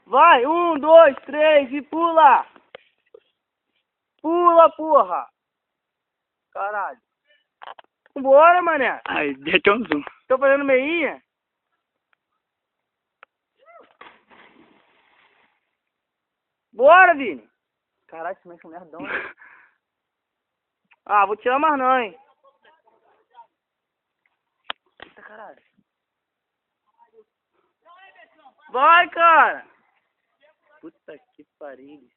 Vai, 1, 2, 3 e pula! Pula, porra! Caralho. Vambora, mané. Aí, derreteu um zoom. Tô fazendo meinha? Bora, Vini. Caralho, esse mexe um merdão, né? Ah, vou tirar mais não, hein. Eita, caralho. Vai, cara. Puta que pariu.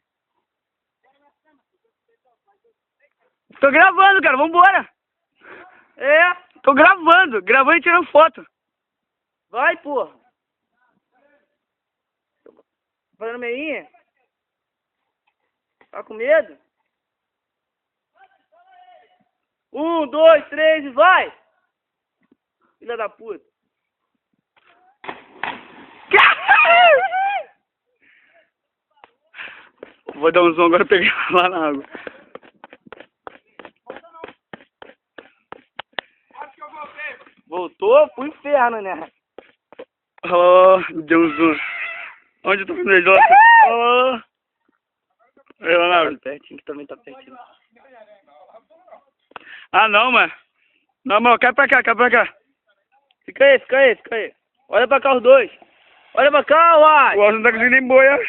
Tô gravando, cara, vambora. É, Tô gravando e tirando foto. vai, porra. Fazendo meinha? Tá com medo? 1, 2, 3 e vai! Filha da puta. Vou dar um zoom agora e pegar lá na água. Voltou pro inferno, né? Oh, deu um zoom. Onde eu tô fazendo isso? Oh. Aí, lá na água. Pertinho, que também tá pertinho. Ah, não, mano. Não, mano, cai pra cá, cai pra cá. Fica aí, fica aí, fica aí. Olha pra cá os dois. Olha pra cá, uai. O Alson não tá conseguindo nem boia.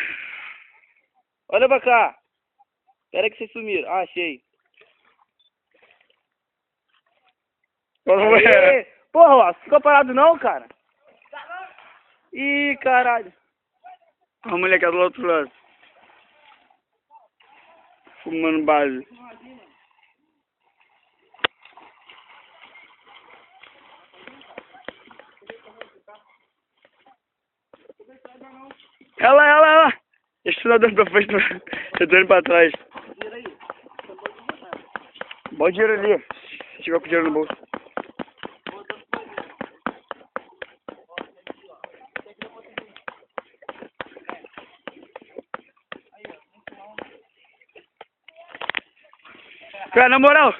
Olha pra cá. Espera que vocês sumiram. Ah, achei. Aê. Porra, ó, ficou parado não, cara? Ih, caralho. A moleque do outro lado. Fumando base. Ela. Deixa eu dar pra frente, eu tô indo pra trás. Bota o dinheiro ali, se tiver com dinheiro no bolso. Cara, na moral,